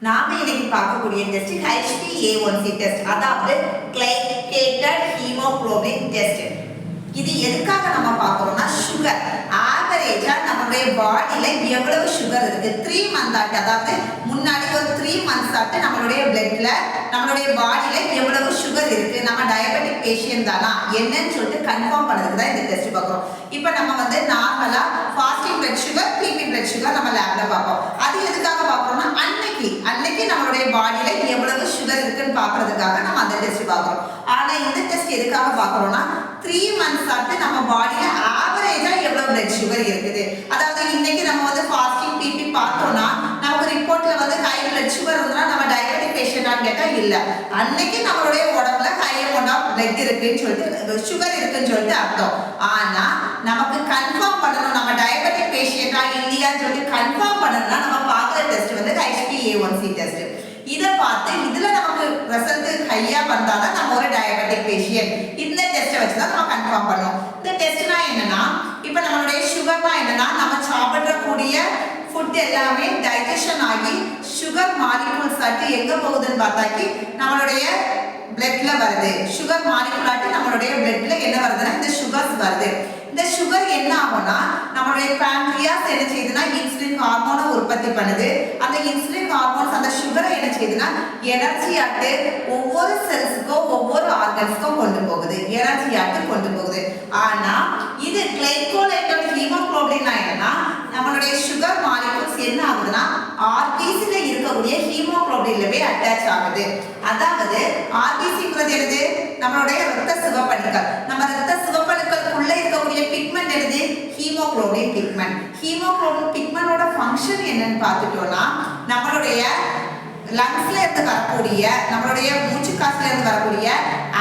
நாம இன்னைக்கு பார்க்கக்கூடிய டெஸ்ட் HbA1c டெஸ்ட், அதாவது கிளைகேட்டட் ஹீமோகுளோபின் டெஸ்ட். இது எதுக்காக நம்ம பார்க்கறோம்னா சுகர் ஆவரேஜா நம்மளுடைய பாடியில எவ்வளவு சுகர் இருக்கு 3 மந்த் ஆட்டு, அதாவது முன்னாடி ஒரு 3 மந்த்ஸ் ஆட்டு நம்மளுடைய பிளட்ல நம்மளுடைய பாடியில எவ்வளவு சுகர் இருக்கு, நம்ம டயபெட்டிக் பேஷண்ட் தானா என்னன்னு சொல்லிட்டு கன்ஃபார்ம் பண்ணதுக்கு தான் இந்த டெஸ்ட் பார்க்குறோம். இப்போ நம்ம வந்து நார்மலா fasting blood sugar, PP blood sugar நம்ம லேப்ல பார்ப்போம். அது எதுக்காக பார்க்குறோம்னா அன்னைக்கு நம்மளுடைய பாடியில எவ்வளவு சுகர் இருக்குன்னு பார்க்கறதுக்காக நம்ம அந்த டெஸ்ட் பார்க்குறோம். ஆனா இந்த டெஸ்ட் எதுக்காக பார்க்குறோம்னா 3 மந்த்ஸ் ஆட்டு நம்ம பாடியில ஆவரேஜா எவ்வளவு பிளட் சுகர் இருக்குது. அதாவது இன்னைக்கு நம்ம வந்து ஃபாஸ்டிங் பிபி பார்த்தோம்னா நமக்கு ரிப்போர்ட்ல வந்து ஹை பிளட் சுகர் இருந்தா நம்ம டயபெட்டிக் பேஷண்டான்னு கேட்டா இல்ல, அன்னைக்கு நம்மளுடைய உடம்புல ஹை அமௌண்ட் ஆஃப் பிளட் இருக்குன்னு சொல்லிட்டு சுகர் இருக்குன்னு சொல்லிட்டு அர்த்தம். ஆனா நமக்கு கன்ஃபார்ம் பண்ணணும் நம்ம டயபெட்டிக் பேஷண்டா இல்லையான்னு சொல்லிட்டு கன்ஃபார்ம் பண்ணணும்னா நம்ம பார்க்குற டெஸ்ட் வந்து HbA1c டெஸ்ட். இதை பார்த்து இதுல நமக்கு ரிசல்ட் ஹையா வந்தாதான் நம்ம ஒரு டயபெட்டிக் பேஷண்ட். இந்த டெஸ்ட்டை வச்சுதான் நம்ம கன்ஃபார்ம் பண்ணணும். இந்த டெஸ்ட்னா என்னன்னா, இப்போ நம்மளுடைய சுகர்னா என்னன்னா நம்ம சாப்பிடக்கூடிய ஃபுட் எல்லாமே டைஜஷன் ஆகி சுகர் மாலிகூல்ஸ் ஆட்டி எங்க போகுதுன்னு பார்த்தாக்கி நம்மளுடைய பிளட்ல வருது. சுகர் மாலிகூல் ஆட்டி நம்மளுடைய பிளட்ல என்ன வருதுன்னா இந்த சுகர்ஸ் வருது. இந்த சுகர் என்ன ஆகும்னா நம்மளுடைய பேன்க்ரியாஸ் என்ன செய்யுதுன்னா இன்சுலின் ஹார்மோனை உற்பத்தி பண்ணுது. அந்த இன்சுலின் ஹார்மோன்ஸ் அந்த சுகரை என்ன செய்யுதுன்னா எனர்ஜி ஆட்டு ஒவ்வொரு செல்ஸுக்கும் ஒவ்வொரு ஆர்கன்ஸ்க்கும் கொண்டு போகுது, எனர்ஜி ஆட்டு கொண்டு போகுது. ஆனா இது கிளைகோலேட்டட் ஹீமோகுளோபின் என்னன்னா நம்மளுடைய சுகர் மாலிகூல்ஸ் என்ன ஆகுதுன்னா ஆர்பிசில இருக்கக்கூடிய ஹீமோகுளோபின்ல போய் அட்டாச் ஆகுது. அதாவது ஆர்பிசிங்கிறது என்னது, நம்மளுடைய ரத்த சிவப்பணுக்கள். நம்ம ரத்த சிவப்பணுக்களுக்குள்ள இருக்கக்கூடிய பிக்மெண்ட் என்னது, ஹீமோகுளோபின் பிக்மெண்ட். ஹீமோகுளோபின் பிக்மெண்டோட ஃபங்க்ஷன் என்னன்னு பார்த்துட்டோம்னா நம்மளுடைய லங்ஸ்ல இருந்து வரக்கூடிய நம்மளுடைய மூச்சு காசுல இருந்து வரக்கூடிய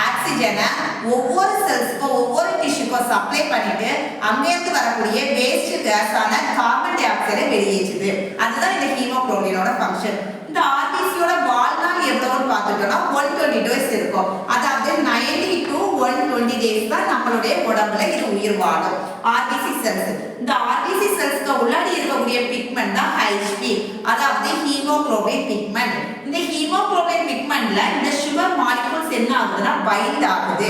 ஆக்சிஜனை ஒவ்வொரு செல்ஸ்க்கும் ஒவ்வொரு டிஷ்யூக்கும் சப்ளை பண்ணிட்டு அங்கேருந்து வரக்கூடிய வேஸ்ட் கேஸான கார்பன் டை ஆக்சைடை வெளியேற்றுது. அதுதான் இந்த ஹீமோகுளோபினோட ஃபங்க்ஷன். இந்த ஆர்பிசியோட வாழ்நாள் எவ்வளவுன்னு பார்த்துட்டோம்னா 120 டேஸ் இருக்கும். அதாவது 90 to 120 டேஸ் தான் நம்மளுடைய உடம்புல இது உயிர் வாழும் ஆர்பிசி செல்ஸ். இந்த ஆர்பிசி செல்ஸ்க்கு உள்ளாடி இருக்கக்கூடிய பிக்மெண்ட் தான் Hb, அதாவது ஹீமோகுளோபின் பிக்மெண்ட். இந்த ஹீமோகுளோபின் பிக்மெண்ட்ல இந்த சுகர் மாலிகூல்ஸ் என்ன ஆகுதுன்னா பைண்ட் ஆகுது.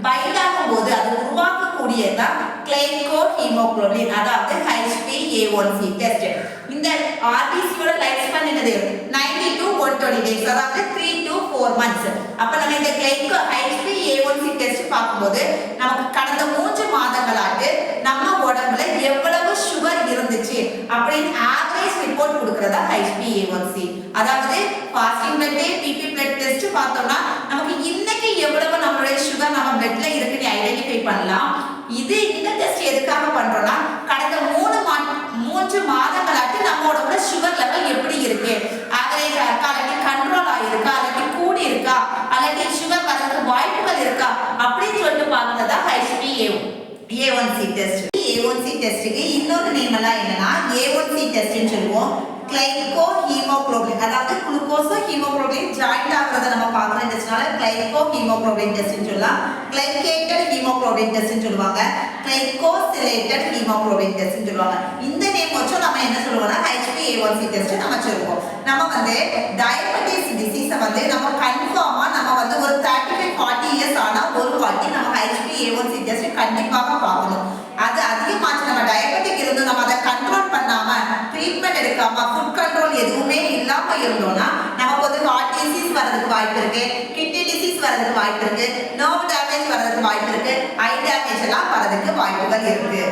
பைண்ட் ஆகும்போது அது உருவாக்கக்கூடியதான் கிளைகோ ஹீமோகுளோபின், அதாவது HbA1c டெஸ்ட். இந்த ஆர்பிசியோட லைஃப் ஸ்பேன் என்னது 90 to 120 டேஸ், அதாவது 3 to 4 மந்த்ஸ். அப்ப நம்ம இந்த கிளைகோ HbA1c டெஸ்ட் பார்க்கும்போது நமக்கு கடந்த 3 மாதங்களாட்டு நம்ம உடம்புல எவ்வளவு சுகர் இருந்துச்சு அப்படின்னு ஆவரேஜ் ரிப்போர்ட் கொடுக்கறதா HbA1c. அதாவது fasting blood, PP blood test பார்த்தோம்னா நமக்கு இன்னைக்கு எவ்வளவு நம்மளுடைய சுகர் நம்ம பிளட்ல இருக்குன்னு ஐடென்டிஃபை பண்ணலாம். இந்த டெஸ்ட் எதுக்காக பண்றோம்னா கடந்த 3 மாதங்களாட்டு நம்ம உடம்புல சுகர் லெவல் எப்படி இருக்கு, ஆவரேஜா இருக்கா, அல்லது கண்ட்ரோல் ஆயிருக்கா, அல்லது கூடி இருக்கா, அல்லது சுகர் வரதுக்கு வாய்ப்புகள் இருக்கா அப்படின்னு சொல்லிட்டு பார்க்கறதா HbA1c டெஸ்ட். A1c டெஸ்ட்டுக்கு இன்னொரு நேம் எல்லாம் என்னன்னா A1c டெஸ்ட்னு சொல்லுவோம். கிளைகோ ஹீமோகுளோபின், அதாவது குளுக்கோஸும் ஹீமோகுளோபின் ஜாயிண்ட் ஆகுறத நம்ம பார்க்குற டெஸ்ட்னால கிளைகோ ஹீமோகுளோபின் டெஸ்ட்னு சொல்லலாம். கிளைகேட்டட் ஹீமோகுளோபின் டெஸ்ட்னு சொல்லுவாங்க, கிளைகோசிலேட்டட் ஹீமோகுளோபின் டெஸ்ட்னு சொல்லுவாங்க. இந்த நேம் வச்சு நம்ம என்ன சொல்லுவோம்னா HbA1c டெஸ்ட் நம்ம சொல்லுவோம். நம்ம வந்து டயபெட்டிஸ் டிசீஸை வந்து நம்ம கன்ஃபார்மா நம்ம வந்து ஒரு 35-40 இயர்ஸ் ஆனா ஒரு வாட்டி நம்ம HbA1c டெஸ்ட் கண்டிப்பாக பார்க்கணும். அது அதிகமாச்சு நம்ம டயபெட்டிக் இருந்தோம், நம்ம அதை கண்ட்ரோல் பண்ணாம ட்ரீட்மெண்ட் எடுக்காம ஃபுட் கண்ட்ரோல் எதுவுமே இல்லாம இருந்தோம்னா நமக்கு வந்து ஹார்ட் டிசீஸ் வரதுக்கு வாய்ப்பு இருக்கு, கிட்னி டிசீஸ் வரதுக்கு வாய்ப்பு இருக்கு, நர்வ் டேமேஜ் வரதுக்கு வாய்ப்பு இருக்கு, ஐ டேமேஜ் எல்லாம் வரதுக்கு வாய்ப்புகள் இருக்கு.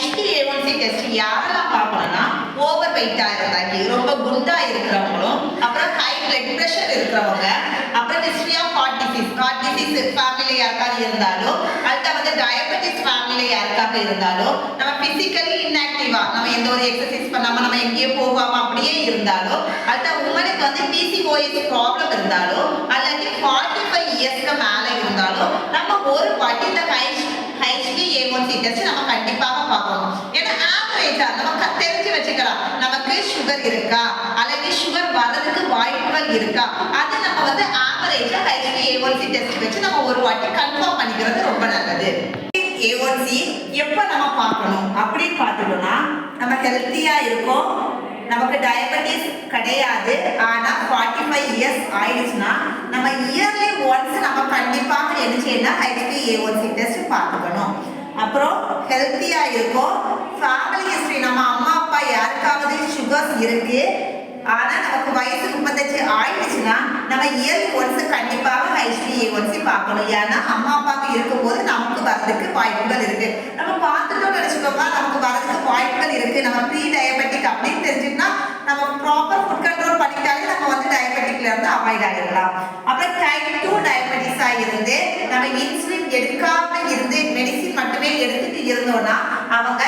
HbA1c டெஸ்ட் யாரெல்லாம் பார்க்கணும்னா ஓவர் வெயிட்டா இருந்தாக்கி, ரொம்ப குண்டா இருக்கிறவங்களும், அப்புறம் ஹை பிளட் பிரஷர் இருக்கிறவங்க, அப்புறம் ஹிஸ்டரி ஆஃப் ஹார்ட் டிசீஸ் ஃபேமிலியில யாருக்காவது இருந்தாலும், அடுத்த வந்து டயபெட்டிஸ் ஃபேமிலியில யாருக்காக இருந்தாலும், நம்ம பிசிக்கலி இன்ஆக்டிவா நம்ம எந்த ஒரு எக்ஸசைஸ் பண்ணாம நம்ம எங்கேயோ போகாம அப்படியே இருந்தாலும், அடுத்த உமனுக்கு வந்து PCOS ப்ராப்ளம் இருந்தாலும், அல்லது 45 இயர்ஸ்க்கு மேல இருந்தாலும் நம்ம ஒரு வாட்டி இந்த HbA1c டெஸ்ட் நம்ம கண்டிப்பாக பார்க்கணும். ஏன்னா ஆவரேஜா நம்ம தெரிஞ்சு வச்சுக்கலாம் நமக்கு சுகர் இருக்கா அல்லது சுகர் வரதுக்கு வாய்ப்புகள் இருக்கா, அது நம்ம வந்து ஆவரேஜா HbA1c டெஸ்ட் வச்சு நம்ம ஒரு வாட்டி கன்ஃபார்ம் பண்ணிக்கிறது ரொம்ப நல்லது. A1c எப்ப நம்ம பார்க்கணும் அப்படின்னு பார்த்துட்டோம்னா நம்ம ஹெல்த்தியா இருக்கோம், நமக்கு டயபெட்டிஸ் கிடையாது, ஆனா 45 இயர்ஸ் ஆயிடுச்சுன்னா நம்ம இயர்லி ஒன்ஸ் நம்ம கண்டிப்பாக என்ன செய்யணும், HbA1c டெஸ்ட் பார்த்துக்கணும். அப்புறம் ஹெல்த்தியா இருக்கும். ஃபேமிலி ஹிஸ்டரி நம்ம அம்மா அப்பா யாருக்காவது சுகர்ஸ் இருக்கு, ஆனா நமக்கு வயசு 35 ஆயிடுச்சுன்னா நம்ம இயர்லி ஒன்ஸ் கண்டிப்பாக HbA1c பார்க்கணும். ஏன்னா அம்மா அப்பாவுக்கு இருக்கும்போது நமக்கு வரதுக்கு வாய்ப்புகள் இருக்கு. நம்ம பார்த்துட்டோம்னு நினைச்சுக்கோங்க, நமக்கு வரதுக்கு வாய்ப்புகள் இருக்கு. நம்ம ப்ரீ டயபெட்டிக் அப்படின்னு தெரிஞ்சுக்கிட்டா நம்ம ப்ராப்பர் ஃபுட் கண்ட்ரோல் பண்ணிட்டாலே நம்ம வந்து டயபெட்டிக்ல இருந்து அவாய்ட் ஆகிடலாம். அப்புறம் டைப் 2 டயபெட்டிஸா இருந்து நம்ம இன்சுலின் எடுக்காம இருந்து மெடிசின் மட்டுமே எடுத்துட்டு இருந்தோம்னா அவங்க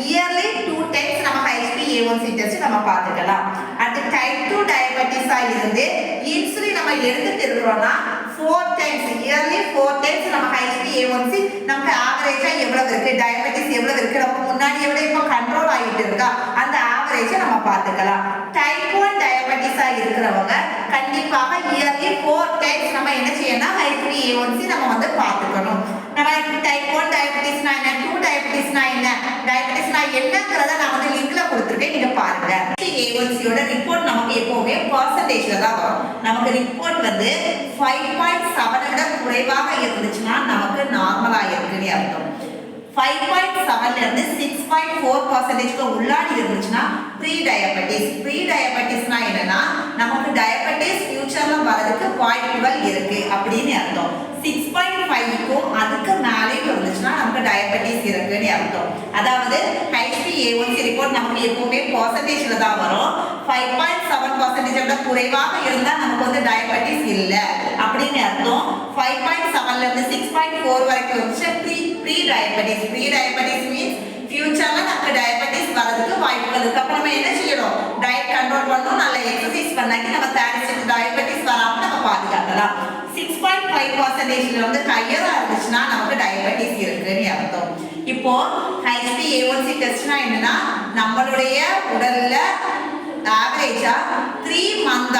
இயர்லி 2 டைம்ஸ் நம்ம HbA1c டெஸ்ட் நம்ம பார்த்துக்கலாம். அடுத்து டைப் 2 டயபெட்டிஸா இருந்து இன்சுலின் நம்ம எடுத்துட்டு இருக்கிறோம்னா 4 டைம்ஸ் இயர்லி 4 டைம்ஸ் நம்ம HbA1c நமக்கு ஆவரேஜா எவ்வளவு இருக்கு, டயபெட்டிஸ் எவ்வளவு இருக்கு, நம்ம முன்னாடி எவ்வளவு இப்போ கண்ட்ரோல் ஆகிட்டு இருக்கா அந்த ஆவரேஜை நம்ம பார்த்துக்கலாம். டைப் 1 டயபெட்டிஸா இருக்கிறவங்க கண்டிப்பாக இயர்லி 4 டைம்ஸ் நம்ம என்ன செய்யணும், HbA1c நம்ம வந்து பார்த்துக்கணும். நம்ம டைப் 1 டயபெட்டிஸ்னா என்ன, 2 டயபெட்டிஸ்னா என்ன, டயபெட்டிஸ்னா என்னங்கறத நான் வந்து லிங்க்ல கொடுத்திருக்கேன், நீங்க பாருங்க. HbA1c யோட ரிப்போர்ட் நமக்கு எப்பவுமே பெர்சன்டேஜ்ல தான் வரும். நமக்கு ரிப்போர்ட் வந்து 5.7 விட குறைவாக இருந்துச்சுன்னா நமக்கு நார்மலா இருக்குன்னு அர்த்தம். 5.7 இருந்து 6.4% உள்ளாடி இருந்துச்சுன்னா ப்ரீ டயபெட்டிஸ். ப்ரீ டயபெட்டிஸ்னா என்னன்னா நமக்கு டயபெட்டிஸ் ஃபியூச்சர்ல வரதுக்கு வாய்ப்புகள் இருக்கு அப்படின்னு அர்த்தம். 6.5க்கும் அதுக்கு மேலே இருந்துச்சுன்னா நமக்கு டயபெட்டிஸ் இருக்குன்னு அர்த்தம். அதாவது HbA1c ரிப்போர்ட் நமக்கு எப்பவுமே பெர்சன்டேஜ்ல தான் வரும். 5.7% விட குறைவாக இருந்தா நமக்கு வந்து டயபெட்டிஸ் இல்லை அப்படின்னு அர்த்தம். 5.7ல இருந்து 6.4 வரைக்கும் வந்துச்சு pre diabetes. Pre diabetes means ஃபியூச்சர்ல நமக்கு டயபெட்டிஸ் வரதுக்கு வாய்ப்புகள் இருக்கு. அப்ப நம்ம என்ன செய்யணும், டயட் கண்ட்ரோல் பண்ணணும், நல்ல எக்ஸசைஸ் பண்ணாக்கி நம்ம டயபெட்டிஸ் வராம நம்ம பாதுகாக்கலாம். 6.5% வந்து ஹையரா இருந்துச்சுன்னா நமக்கு டயபெட்டிஸ் இருக்குன்னு அர்த்தம். இப்போ HbA1c டெஸ்ட்னா என்னன்னா நம்மளுடைய உடல்ல ஆவரேஜா 3 மந்த்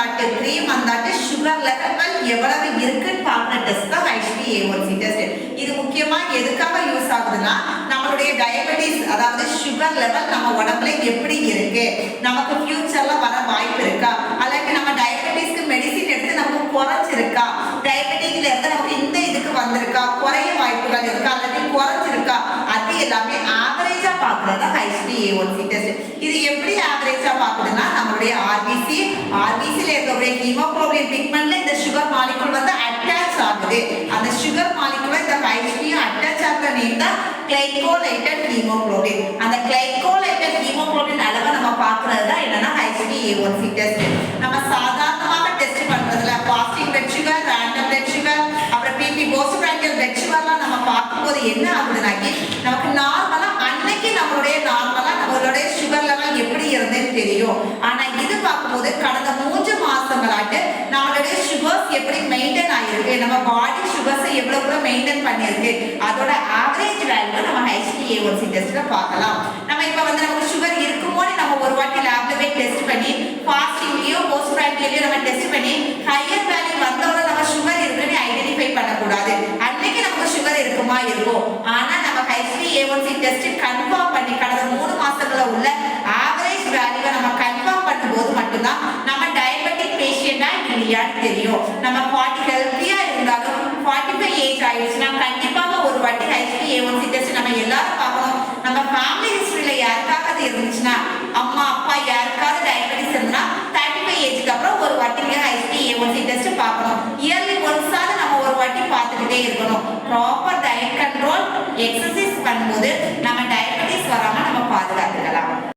சுகர் லெவல் எவ்வளவு இருக்குன்னு பார்க்குற டெஸ்ட் தான் HbA1c டெஸ்ட். இது முக்கியமா எதுக்காக யூஸ் ஆகுதுன்னா நம்மளுடைய டயபெட்டிஸ் அதாவது சுகர் லெவல் நம்ம உடம்புல எப்படி இருக்கு, நமக்கு ஃபியூச்சர்ல வர வாய்ப்பு இருக்கா, அல்லது நம்ம டயபெட்டிஸ்க்கு மெடிசின் எடுத்து நமக்கு குறைஞ்சிருக்கா, டயபெட்டிக்ல இருந்து நமக்கு இந்த இதுக்கு வந்திருக்கா, குறைய வாய்ப்புகள் இருக்கா, அல்லது குறைஞ்சிருக்கா, அது எல்லாமே ஆவரேஜா பார்க்கறதா HbA1c டெஸ்ட். இது எப்படி ஆவரேஜா பார்க்குதுன்னா நம்மளுடைய ஆர்பிசில இருக்கக்கூடிய ஹீமோகுளோபின் பிக்மெண்ட்ல இந்த சுகர் மாலிக்யூல் வந்து அட்டாச் ஆகுது. அந்த சுகர் மாலிக்யூல் இந்த HbA அட்டாச் ஆகுற நேம் தான் கிளைகோலைட்டட் ஹீமோகுளோபின். அந்த கிளைகோலைட்டட் ஹீமோகுளோபின் அளவை நம்ம பார்க்கறது தான் என்னன்னா HbA1c டெஸ்ட். நம்ம சாதாரணமாக டெஸ்ட் பண்றதுல fasting blood sugar, random blood sugar, அப்புறம் பிபி போஸ்ட்பிராண்டியல் பிளட் சுகர்லாம் நம்ம பார்க்கும்போது என்ன ஆகுதுனாக்கி நமக்கு நார்மலா அன்னைக்கு நம்மளுடைய சுகர் லெவல் எப்படி இருந்ததுன்னு தெரியும். ஆனா இது பார்க்கும்போது கடந்த 3 மாசங்களாட்டு நம்மளுடைய சுகர்ஸ் எப்படி மெயின்டைன் ஆயிருக்கு, நம்ம பாடி சுகர்ஸ் எவ்வளவு மெயின்டைன் பண்ணிருக்கு, அதோட ஆவரேஜ் வேல்யூ நம்ம HbA1c டெஸ்ட்ல பார்க்கலாம். நம்ம இப்ப வந்து நமக்கு சுகர் இருக்குமோன்னு நம்ம ஒரு வாட்டி லேப்ல போய் டெஸ்ட் பண்ணி ஃபாஸ்டிங்லயோ போஸ்ட்பிராண்டியலையோ நம்ம டெஸ்ட் பண்ணி ஹையர் வேல்யூ வந்தோட நம்ம சுகர் இருக்குன்னு ஐடென்டிஃபை பண்ணக்கூடாது. அன்னைக்கு நமக்கு சுகர் இருக்குமா இருக்கும். ஆனா நம்ம HbA1c டெஸ்ட் கன்ஃபார்ம் பண்ணி கடந்த 3 மாசத்துல உள்ள ஆவரேஜ் வேல்யூவை நம்ம கன்ஃபார்ம் பண்ணும்போது மட்டும்தான் நம்ம டயபெட்டிக் பேஷண்டா இல்லையான்னு தெரியும். நம்ம 40 ஹெல்த்தியா இருந்தாலும் 45 ஏஜ் ஆயிடுச்சுன்னா கண்டிப்பாக ஒரு வாட்டி HbA1c டெஸ்ட் நம்ம எல்லாரும் பார்க்கணும். நம்ம ஃபேமிலி ஹிஸ்டரியில யாருக்காவது இருந்துச்சுன்னா அம்மா அப்பா யாருக்காவது டயபெட்டிஸ் இருந்தா 35 ஏஜ்க்கு அப்புறம் ஒரு வாட்டி HbA1c டெஸ்ட் பார்க்கணும். இயர்லி ஒன்ஸாவது நம்ம ஒரு வாட்டி பார்த்துக்கிட்டே இருக்கணும். Proper diet control, exercise